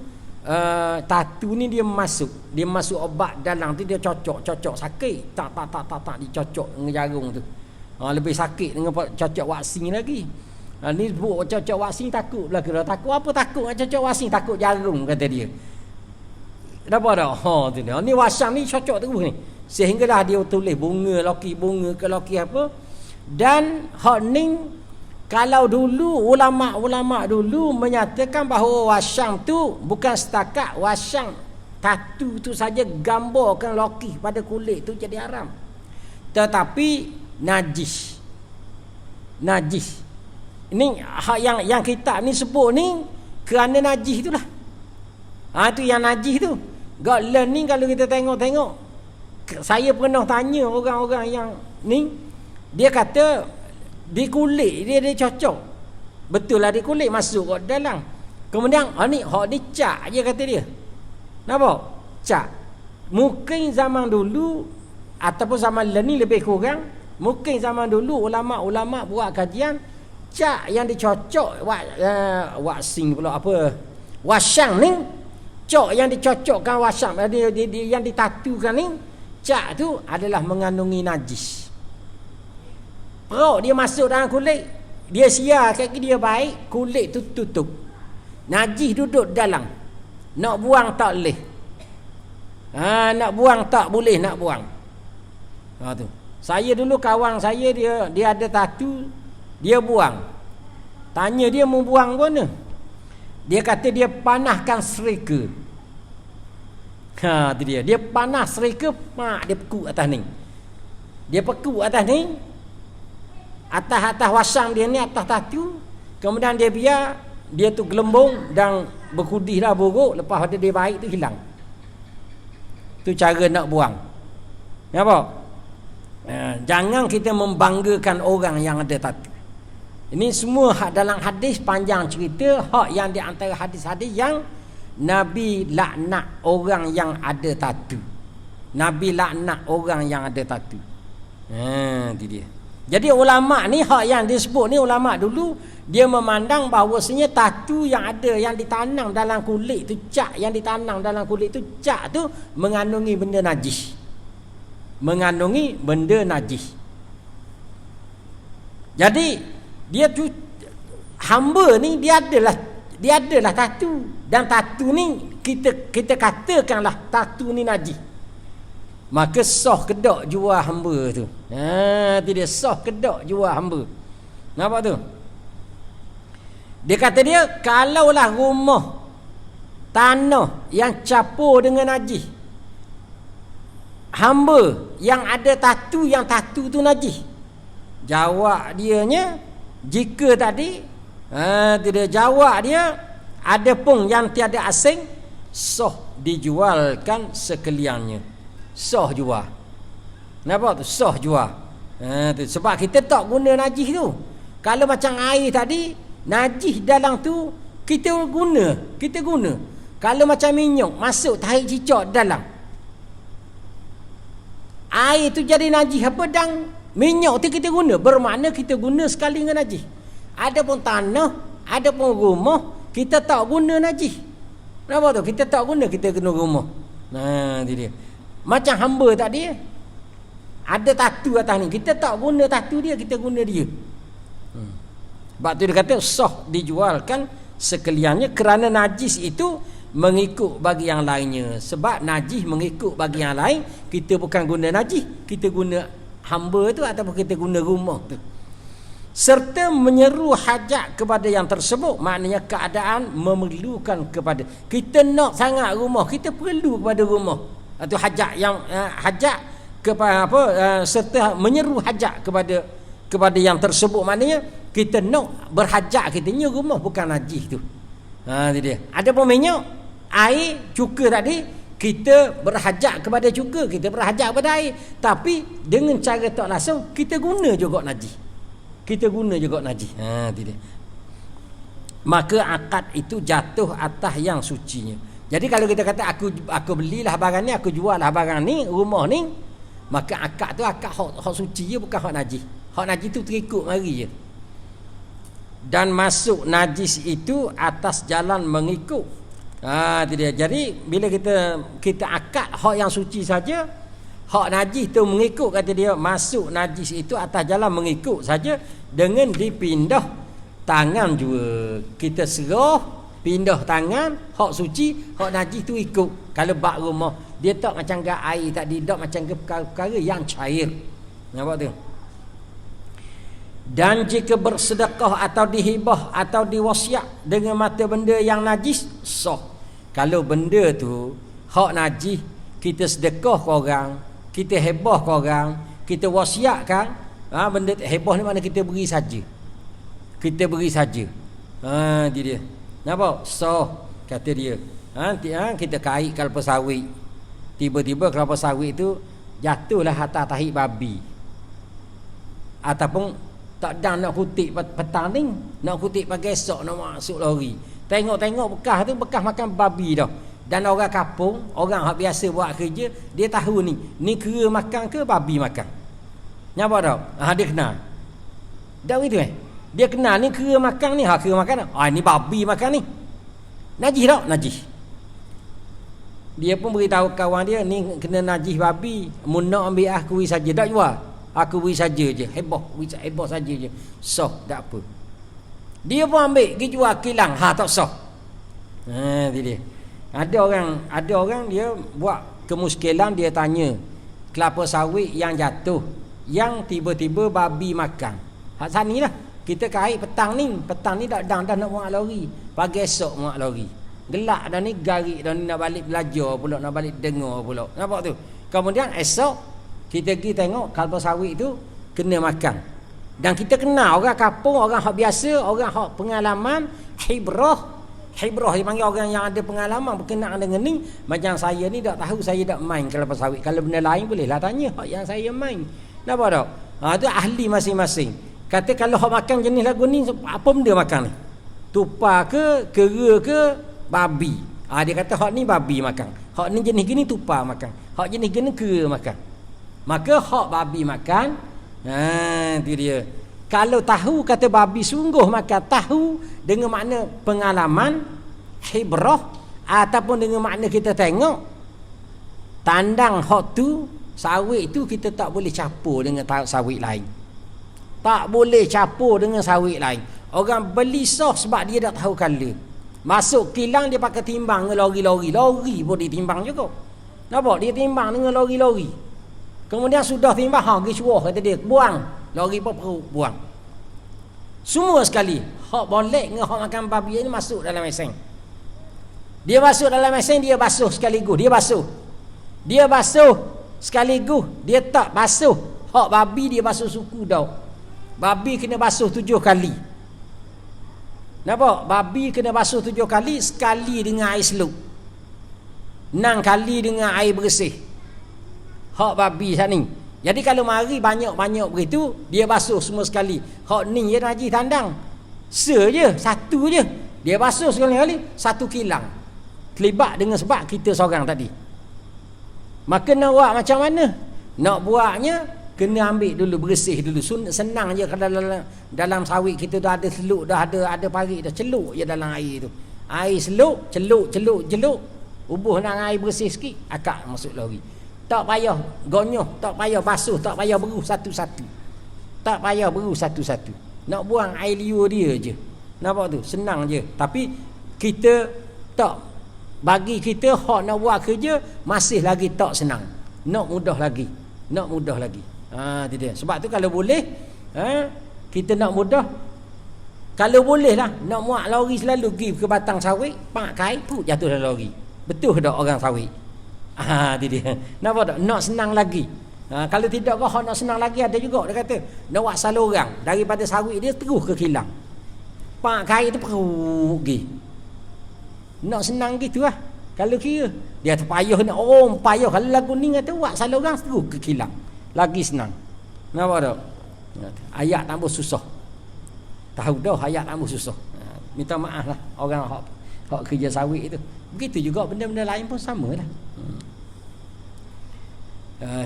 tatu ni dia masuk obat dalam tu, dia cocok sakit. Tak dicocok dengan jarum tu. Lebih sakit dengan cocok vaksin lagi. Ni buat cocok vaksin takut pula kira. Takut apa? Takut nak cocok vaksin, takut jarum kata dia. Kenapa dah? Tu dia. Ni wasyam ni cocok terus ni. Sehinggalah dia tulis bunga ke laki apa. Dan hak ning kalau dulu ulama-ulama dulu menyatakan bahawa wasyam tu bukan setakat wasyam tatu tu saja, gambarkan laki pada kulit tu jadi haram. Tetapi najis. Ini hak yang kitab ni sebut ni kerana najis itulah. Tu yang najis tu. Gaklah ni kalau kita tengok, saya pernah tanya orang-orang yang ni, dia kata di kulit dia cocok. Betul lah di kulit masuk kat dalam. Kemudian ni hak ni cak je kata dia. Nampak? Cak. Mungkin zaman dulu ataupun zaman ni lebih kurang, mungkin zaman dulu ulama-ulama buat kajian cak yang dicocok waxing pula apa? Wasyang ni cak yang dicocokkan wasyang yang ditatukan ni, cak tu adalah mengandungi najis. Perut dia masuk dalam kulit, dia siar kaki dia baik, kulit tu tutup. Najis duduk dalam. Nak buang tak boleh. Nak buang tak boleh nak buang. Tu. Saya dulu kawan saya dia ada tatu, dia buang. Tanya dia mau buang mana? Dia kata dia panahkan serika. Tu dia. Dia panas serika, dia pekuk atas ni. Dia pekuk atas ni. Atas wasang dia ni, atas tatu. Kemudian dia biar dia tu gelembung dan berkudih dah buruk. Lepas ada dia baik tu hilang. Tu cara nak buang. Nampak? Jangan kita membanggakan orang yang ada tatu. Ini semua hak dalam hadis, panjang cerita, hak yang di antara hadis-hadis yang Nabi laknat orang yang ada tatu. Nabi laknat orang yang ada tatu. Itu dia. Jadi ulama ni, hak yang disebut ni ulama dulu, dia memandang bahawasanya tatu yang ada, yang ditanam dalam kulit tu, cak yang ditanam dalam kulit tu, cak tu mengandungi benda najis. Mengandungi benda najis. Jadi dia tu hamba ni dia adalah tatu, dan tatu ni kita katakanlah tatu ni najis. Maka sah kedak jual hamba tu. Dia sah kedak jual hamba. Nampak tu? Dia kata dia, kalaulah rumah tanah yang capur dengan najis, hamba yang ada tatu, yang tatu tu najis, jawab dianya, jika tadi dia jawab dia, ada pun yang tiada asing, sah dijualkan sekaliannya. Sah jual. Nampak tu? Sah jual. Tu. Sebab kita tak guna najis tu. Kalau macam air tadi, najis dalam tu kita guna. Kalau macam minyak masuk tahi cicak dalam, air tu jadi najis apa, dan minyak tu kita guna. Bermakna kita guna sekali dengan najis. Ada pun tanah, ada pun rumah, kita tak guna najis. Nampak tu? Kita tak guna, kita guna rumah. Itu dia. Macam hamba tadi, ada tatu atas ni, kita tak guna tatu dia, kita guna dia. Sebab tu dia kata sah dijualkan sekaliannya, kerana najis itu mengikut bagi yang lainnya. Sebab najis mengikut bagi yang lain, kita bukan guna najis, kita guna hamba tu ataupun kita guna rumah tu. Serta menyeru hajat kepada yang tersebut, maknanya keadaan memerlukan kepada. Kita nak sangat rumah, kita perlu kepada rumah. Atau hajat yang hajat kepada apa, serta menyeru hajat kepada yang tersebut, maknanya kita nak berhajat, kita ni rumah bukan najis tu. Itu dia. Ada pun minyak, air, cuka tadi, kita berhajat kepada cuka, kita berhajat kepada air, tapi dengan cara tak langsung kita guna juga najis. Itu dia. Maka akad itu jatuh atas yang sucinya. Jadi kalau kita kata aku belilah barang ni, aku jual lah barang ni, rumah ni, maka akad tu akad hak suci je, bukan hak najis. Hak najis tu terikut mari je. Dan masuk najis itu atas jalan mengikut. Itu dia. Jadi bila kita akad hak yang suci saja, hak najis tu mengikut, kata dia, masuk najis itu atas jalan mengikut saja, dengan dipindah tangan juga. Kita serah pindah tangan, hak suci, hak najis tu ikut. Kalau bak rumah Dia tak macam ke air tadi, tak macam ke perkara yang cair. Nampak tu? Dan jika bersedekah atau dihibah atau diwasiat dengan mata benda yang najis, sah. Kalau benda tu hak najis, kita sedekah ke orang, kita hebah ke orang, kita wasiatkan, benda hebah ni mana kita beri saja. Kita beri saja. Dia. Nampak? Sah kata dia. Kita kait kelapa sawit. Tiba-tiba kelapa sawit tu jatuhlah atas tahi babi. Ataupun tak dah nak kutip petang ni, nak kutip pagi esok nak masuk lori. Tengok-tengok bekas tu bekas makan babi dah. Dan orang kampung, orang hak biasa buat kerja, dia tahu ni kera makan ke babi makan. Nampak tak? Dia kenal. Dah begitu Dia kenal ni kera makan ni, kera makan. Ni babi makan ni. Najis tak? Najis. Dia pun beritahu kawan dia, ni kena najis babi. Mun nak ambil aku saja, tak jual. Aku beri saja je, heboh saja je. Sah, tak apa. Dia pun ambil, pergi jual kilang, tak sah. Dia. Ada orang dia buat kemuskilan, dia tanya kelapa sawit yang jatuh, yang tiba-tiba babi makan. Hak sani lah. Kita kait petang ni dah nak muat lori. Pagi esok muat lori. Gelak dah ni, garik dah ni, nak balik belajar pula, nak balik dengar pula. Nampak tu? Kemudian esok kita pergi tengok kelapa sawit tu kena makan. Dan kita kenal orang kampung, orang hak biasa, orang hak pengalaman, hibrah dia panggil orang yang ada pengalaman berkenaan dengan ni. Macam saya ni tak tahu, saya tak main kelapa sawit. Kalau benda lain bolehlah tanya hak yang saya main. Nampak tak? Tu ahli masing-masing. Kata kalau hak makan jenis lagu ni, apa benda makan ni? Tupa ke, kera ke, babi. Dia kata hak ni babi makan. Hak ni jenis gini tupa makan. Hak jenis gini kera makan. Maka hak babi makan, itu dia. Kalau tahu kata babi sungguh makan, tahu dengan makna pengalaman, hibrah, ataupun dengan makna kita tengok, tandang hak tu, sawit tu kita tak boleh capur dengan sawit lain. Tak boleh capur dengan sawit lain. Orang beli sah sebab dia tak tahu kala. Masuk kilang dia pakai timbang dengan lori-lori. Lori pun dia timbang juga. Nampak? Dia timbang dengan lori-lori. Kemudian sudah timbang, pergi cuah kata dia, buang. Lori pun perut, buang. Semua sekali. Hak bolek dengan hak makan babi ni masuk dalam mesin. Dia masuk dalam mesin, dia basuh sekaligus. Dia basuh sekaligus. Dia tak basuh. Hak babi dia basuh suku dah. Babi kena basuh 7 kali. Nampak? Babi kena basuh 7 kali, sekali dengan air seluk. 6 kali dengan air bersih. Hak babi sana ni. Jadi kalau mari banyak-banyak begitu, dia basuh semua sekali. Hak ni dia najis tandang. Satu je. Dia basuh sekali-kali, satu kilang. Terlibat dengan sebab kita seorang tadi. Maka nak buat macam mana? Nak buatnya, kena ambil dulu, bersih dulu. Senang je kalau dalam sawit kita dah ada seluk, dah ada parit, dah celuk je dalam air tu. Air seluk, celuk. Ubuh dengan air bersih sikit, akak masuk lori. Tak payah gonyoh, tak payah basuh, tak payah beru satu-satu. Nak buang air liur dia je. Nampak tu? Senang je. Tapi kita tak, bagi kita hak nak buat kerja masih lagi tak senang. Nak mudah lagi. Itu dia. Sebab tu kalau boleh, kita nak mudah. Kalau boleh lah, nak muat lori selalu pergi ke batang sawit, pakai put jatuh dalam lori. Betul tak orang sawit? Itu dia. Nampak tak? Nak senang lagi. Kalau tidak kau nak senang lagi, ada juga dia kata nak buat saluran daripada sawit dia terus ke kilang. Pakai tu pergi. Nak senang gitu lah. Kalau kira dia terpayah nak payah. Kalau lagu ni kata buat saluran terus ke kilang. Lagi senang. Nampak tak? Ayat tambah susah. Tahu dah ayat tambah susah. Minta maaf lah orang hak kerja sawit itu. Begitu juga benda-benda lain pun sama lah.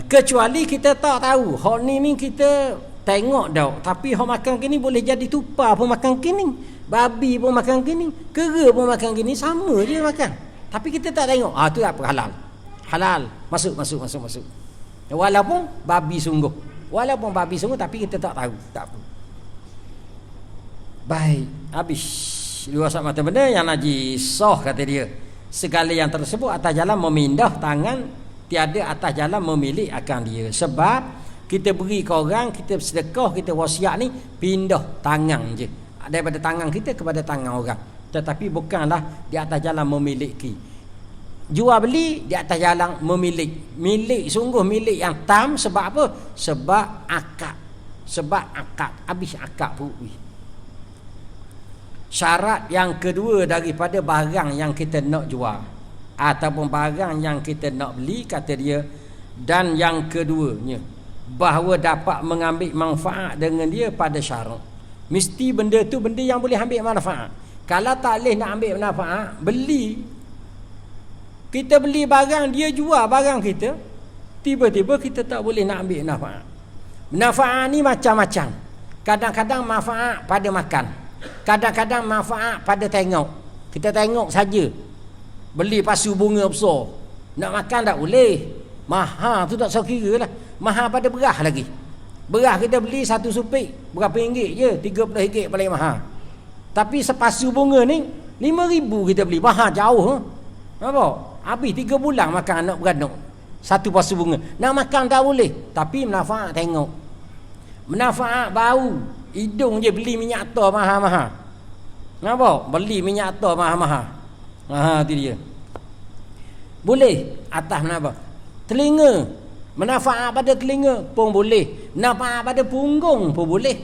Kecuali kita tak tahu hak ni kita tengok dah, tapi hak makan gini boleh jadi tupa pun makan gini, babi pun makan gini, kera pun makan gini, sama je makan. Tapi kita tak tengok. Tu apa? Halal. Masuk. Walaupun babi sungguh, tapi kita tak tahu. Tak apa. Baik, habis. Dua mata benda yang najis sah kata dia. Segala yang tersebut atas jalan memindah tangan tiada atas jalan memilih akan dia. Sebab kita beri ke orang, kita sedekah, kita wasiat ni pindah tangan je. Daripada tangan kita kepada tangan orang. Tetapi bukanlah di atas jalan memiliki. Jual beli di atas jalan memilik. Milik, sungguh milik yang tam. Sebab apa? Sebab akad. Sebab akad. Habis akad pun. Syarat yang kedua daripada barang yang kita nak jual ataupun barang yang kita nak beli, kata dia, dan yang keduanya bahawa dapat mengambil manfaat dengan dia pada syarat. Mesti benda tu benda yang boleh ambil manfaat. Kalau tak boleh nak ambil manfaat, beli. Kita beli barang, dia jual barang kita, tiba-tiba kita tak boleh nak ambil manfaat. Manfaat ni macam-macam. Kadang-kadang manfaat pada makan, kadang-kadang manfaat pada tengok. Kita tengok saja. Beli pasu bunga besar, nak makan tak boleh. Mahal tu tak saya kira lah. Mahal pada beras lagi. Beras kita beli satu supik berapa ringgit je, RM30 paling mahal. Tapi sepasu bunga ni RM5,000 kita beli. Mahal jauh. Apa? Habis 3 bulan makan anak beranak satu pasu bunga. Nak makan tak boleh. Tapi manfaat tengok. Manfaat bau. Hidung je beli minyak tar mahal-mahal. Nampak? Beli minyak tar mahal-mahal. Itu dia. Boleh atas kenapa? Telinga. Manfaat pada telinga pun boleh. Manfaat pada punggung pun boleh.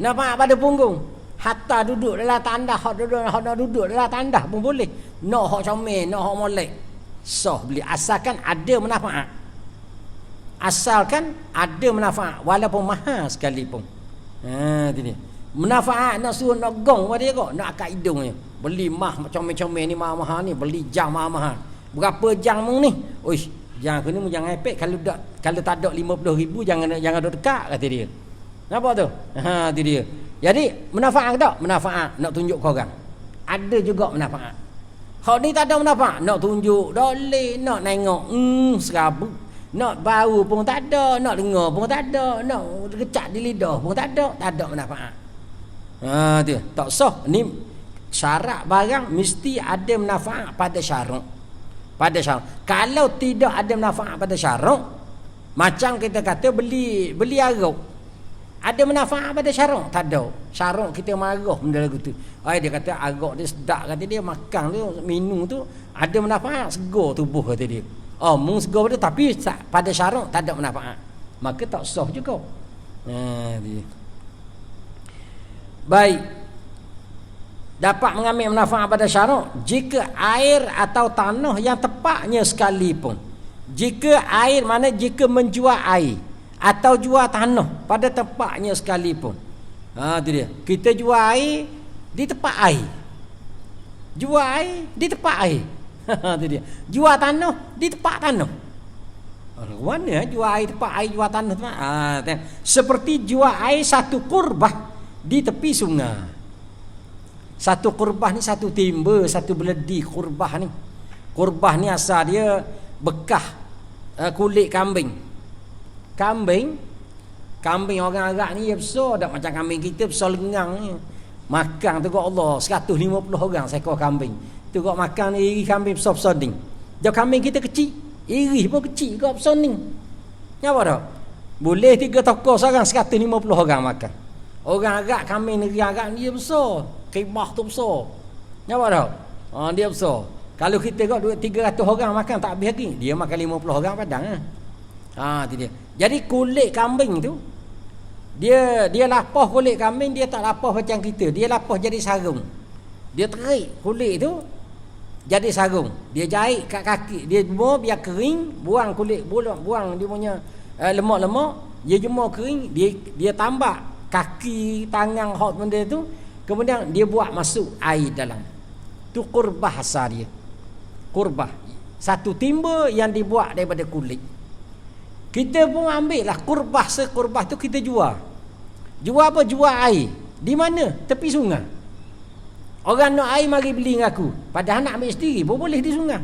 Manfaat pada punggung. Hatta duduk dalam tandah, hak duduk dalam tandah pun boleh. Nak hak comel, nak hak molek. Sah beli asalkan ada manfaat. Asalkan ada manfaat walaupun mahal sekalipun. Itu dia. Manfaat nak suruh nak gong pada dia kok, nak akad hidungnya. Beli mah comel-comel ni mahal-mahal ni, beli jam mahal-mahal. Berapa jam mung ni? Oish, jam aku ni jangan iPad, kalau tak ada 50,000 jangan duduk dekat, kata dia. Nampak tu? Itu dia. Jadi manfaat tak? Manfaat nak tunjuk ke orang. Ada juga manfaat. Hak ni tak ada manfaat, nak tunjuk, doleh, nak tengok, serabut. Nak bau pun tak ada, nak dengar pun tak ada, nak kecak di lidah pun tak ada manfaat. Dia tak sah. Ni syarat barang mesti ada manfaat pada syarat. Pada syarat. Kalau tidak ada manfaat pada syarat, macam kita kata beli arak, ada manfaat pada syarat? Tak ada. Syarat kita marah benda lagu tu. Dia kata arak dia sedap, kata dia makan tu, minum tu ada manfaat, segar tubuh, kata dia. Mung segar pada, tapi pada syarat tak ada manfaat, maka tak sah juga. Dia. Baik. Dapat mengambil manfaat pada syarat jika air atau tanah yang tepatnya sekalipun. Jika air, mana jika menjual air atau jual tanah pada tempatnya sekalipun. Itu dia. Kita jual air di tempat air. Jual air di tempat air. Itu dia. Jual tanah di tempat tanah. Mana jual air tempat air, jual tanah tempat. Seperti jual air satu kurbah di tepi sungai. Satu kurbah ni satu timba, satu beledi kurbah ni. Kurbah ni asal dia bekah kulit kambing. Kambing orang Arab ni dia besar tak macam kambing kita, besar lengang ni. Makan tu kat Allah 150 orang seekor kambing. Tu kat makan ni iri kambing besar-besar ni. Dia kambing kita kecil, iri pun kecil kat besar ni. Apa dah? Boleh 3 tokor seorang 150 orang makan. Orang Arab, kambing negeri Arab ni dia besar. Kemah tu besar. Apa dah? Dia besar. Kalau kita kat 300 orang makan tak habis lagi. Dia makan 50 orang padang. Tu dia. Jadi kulit kambing tu dia lapah kulit kambing, dia tak lapah macam kita. Dia lapah jadi sarung. Dia terik kulit tu jadi sarung. Dia jahit kat kaki, dia jemur biar kering, buang kulit, buang dia punya lemak-lemak, dia jemur kering, dia tambak kaki, tangan, hot benda tu, kemudian dia buat masuk air dalam. Tu kurbah asal dia. Kurbah. Satu timba yang dibuat daripada kulit. Kita pun ambil lah kurbah, sekurbah tu kita jual. Jual apa? Jual air. Di mana? Tepi sungai. Orang nak air mari beli dengan aku. Padahal nak ambil sendiri pun boleh di sungai.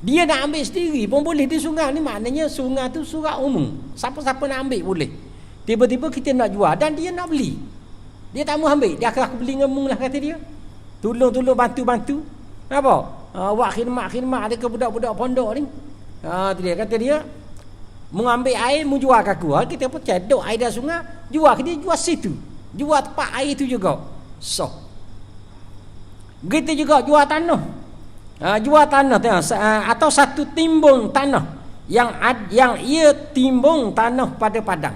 Dia nak ambil sendiri pun boleh di sungai. Ni maknanya sungai tu surat umum. Siapa-siapa nak ambil boleh. Tiba-tiba kita nak jual dan dia nak beli. Dia tak mau ambil. Dia akan aku beli dengan mung lah, kata dia. Tolong bantu-bantu. Apa? Buat khidmat dekat budak-budak pondok ni. Dia kata dia mengambil air mu jual ke aku. Kita pun cedok air dari sungai, jual ke dia, jual situ. Jual tempat air tu juga. So. Begitu juga jual tanah. Jual tanah atau satu timbung tanah yang ia timbung tanah pada padang.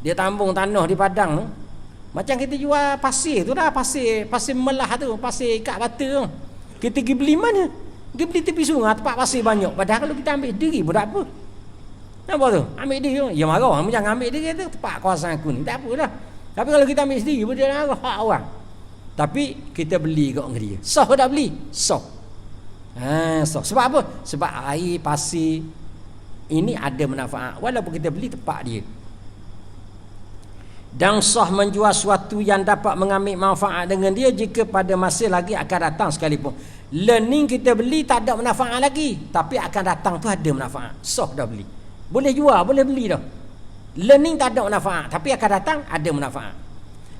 Dia tambung tanah di padang tu. Macam kita jual pasir tu dah, pasir melah tu, pasir ikat bata tu. Kita pergi beli mana? Pergi beli tepi sungai tempat pasir banyak. Padahal kalau kita ambil diri pun tak apa. Nampak tu? Ambil diri. Ya marah. Jangan ambil diri tu tempat kawasan aku ni. Tak apalah. Tapi kalau kita ambil sendiri pun dia marah hak orang. Tapi kita beli kat dia. Sah ke tak beli? Sah. Sah. Sebab apa? Sebab air pasir ini ada manfaat. Walaupun kita beli tempat dia. Dan sah menjual sesuatu yang dapat mengambil manfaat dengan dia jika pada masa lagi akan datang sekalipun. Learning kita beli tak ada manfaat lagi, tapi akan datang tu ada manfaat. Sah dah beli. Boleh jual, boleh beli dah. Learning tak ada manfaat, tapi akan datang ada manfaat.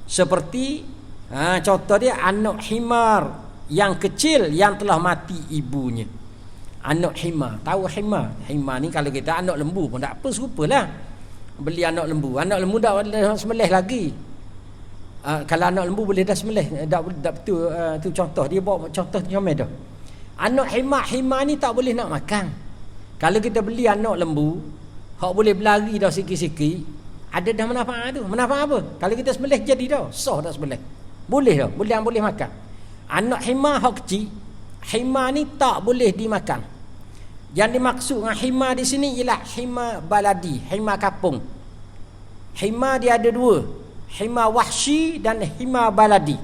Seperti contoh dia anak himar yang kecil yang telah mati ibunya. Anak himar, tahu himar? Himar ni kalau kita anak lembu pun tak apa, serupalah. Beli anak lembu dah sembelih lagi. Kalau anak lembu boleh dah sembelih, dah betul. Tu contoh dia bawa contoh comel dah. Anak himar ni tak boleh nak makan. Kalau kita beli anak lembu hak boleh berlari dah sikit-sikit, ada dah manfaat tu. Manfaat apa? Kalau kita sembelih jadi dah sah dah sembelih. Boleh dah, boleh makan. Anak himar hak kecil, himar ni tak boleh dimakan. Yang dimaksud dengan himar di sini ialah himar baladi, himar kapung. Himar dia ada dua, himar wahsyi dan himar baladi.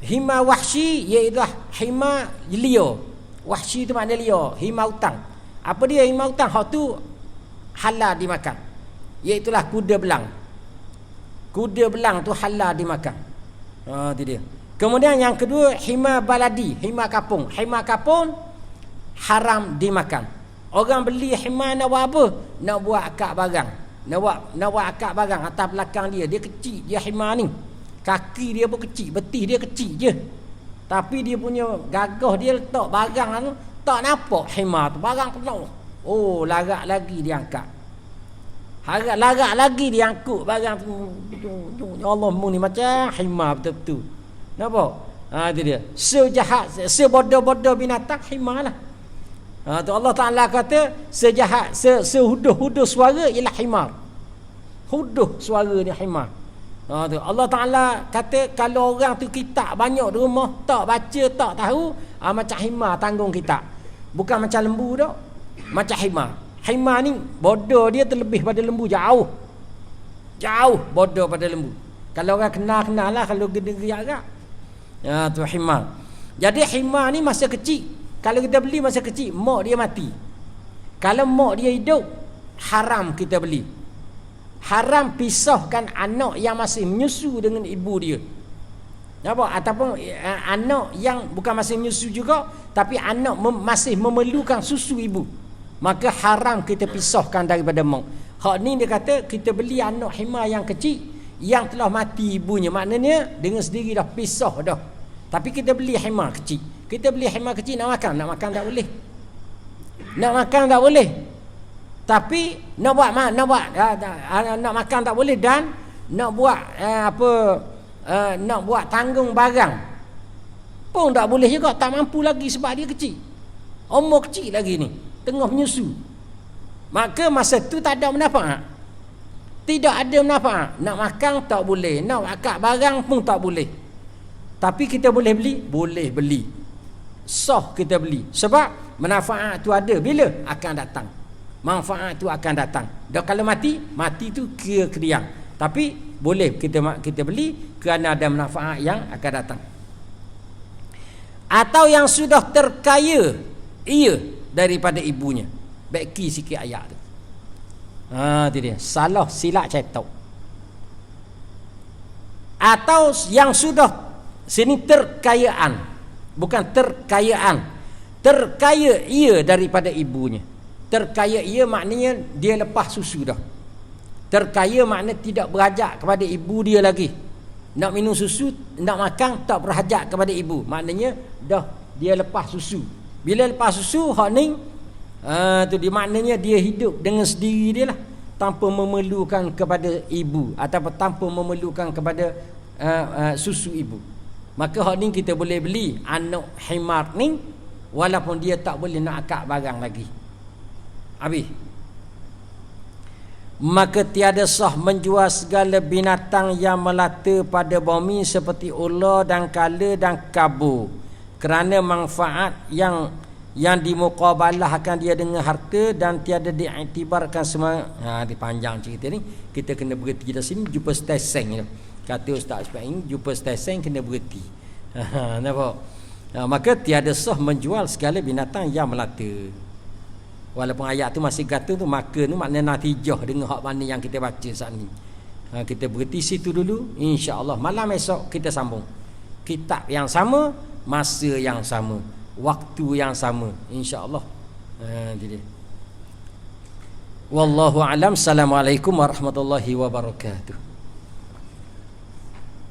Himar wahsyi iaitu himar liar. Wahsyi itu makna liar, himar hutang. Apa dia himar hutang? Hak tu halal dimakan. Iaitulah kuda belang. Kuda belang tu halal dimakan. Itu dia. Kemudian yang kedua himar baladi, himar kapung. Himar kapung haram dimakan. Orang beli himar nak buat apa? Nak buat akak barang. Nak buat akak barang atas belakang dia. Dia kecil dia himar ni. Kaki dia pun kecil, betih dia kecil je. Tapi dia punya gagah dia letak barang tu tak nampak himar tu. Barang penuh. Oh, larat lagi dia angkat. Larat lagi dia angkut barang tu. Ya Allah, mu ni macam himar betul-betul. Nampak? Itu dia. Sejahat, sebodoh-bodoh binatang himar lah. Tu Allah Ta'ala kata sejahat, sehuduh-huduh suara ialah himar. Huduh suara ni himar. Tu Allah Ta'ala kata kalau orang tu kitab banyak di rumah tak baca tak tahu, macam himar tanggung kitab. Bukan macam lembu dah. Macam himar. Himar ni bodoh dia terlebih pada lembu jauh. Jauh bodoh pada lembu. Kalau orang kenal lah, kalau gede-gede agak. Tu himar. Jadi himar ni masa kecil. Kalau kita beli masa kecil, mak dia mati. Kalau mak dia hidup, haram kita beli. Haram pisahkan anak yang masih menyusu dengan ibu dia. Nampak? Ataupun anak yang bukan masih menyusu juga, tapi anak masih memerlukan susu ibu. Maka haram kita pisahkan daripada mak. Hak ni dia kata kita beli anak himar yang kecil yang telah mati ibunya. Maknanya dengan sendiri dah pisah dah. Tapi kita beli himar kecil. Kita beli himar kecil nak makan tak boleh. Nak makan tak boleh. Tapi nak makan tak boleh dan nak buat nak buat tanggung barang pun tak boleh juga, tak mampu lagi sebab dia kecil. Umur kecil lagi ni, tengah menyusu. Maka masa tu tak ada manfaat. Tidak ada manfaat. Nak makan tak boleh, nak akak barang pun tak boleh. Tapi kita boleh beli? Boleh beli. Sah kita beli. Sebab manfaat tu ada bila akan datang. Manfaat tu akan datang. Dan kalau mati tu kira-kiriang. Tapi boleh kita beli kerana ada manfaat yang akan datang. Atau yang sudah terkaya ia daripada ibunya. Baiki sikit ayat tu. Itu dia. Salah silap cetok. Atau yang sudah sini terkayaan. Bukan terkayaan. Terkaya ia daripada ibunya. Terkaya ia maknanya dia lepas susu dah. Terkaya maknanya tidak berhajat kepada ibu dia lagi. Nak minum susu, nak makan tak berhajat kepada ibu. Maknanya dah dia lepas susu. Bila lepas susu hak ni tu di maknanya dia hidup dengan sendiri dia lah, tanpa memerlukan kepada ibu ataupun tanpa memerlukan kepada susu ibu. Maka hak ni kita boleh beli anak himar ni walaupun dia tak boleh nak akak barang lagi. Habis. Maka tiada sah menjual segala binatang yang melata pada bumi seperti ular dan kala dan kabur, kerana manfaat yang dimuqabalahkan dia dengan harta dan tiada diiktibarkan semua. Dipanjang cerita ni, kita kena berhenti di sini, jumpa stesen je. Kata Ustaz Ismail, jumpa stesen kena berhenti. Nampak? Maka tiada sah menjual segala binatang yang melata. Walaupun ayat tu masih kata tu, maka tu maknanya natijah dengan hak mana yang kita baca saat ni. Kita berhenti situ dulu, insya-Allah malam esok kita sambung. Kitab yang sama, masa yang sama, waktu yang sama, insya-Allah. Jadi wallahu alam. Assalamualaikum warahmatullahi wabarakatuh.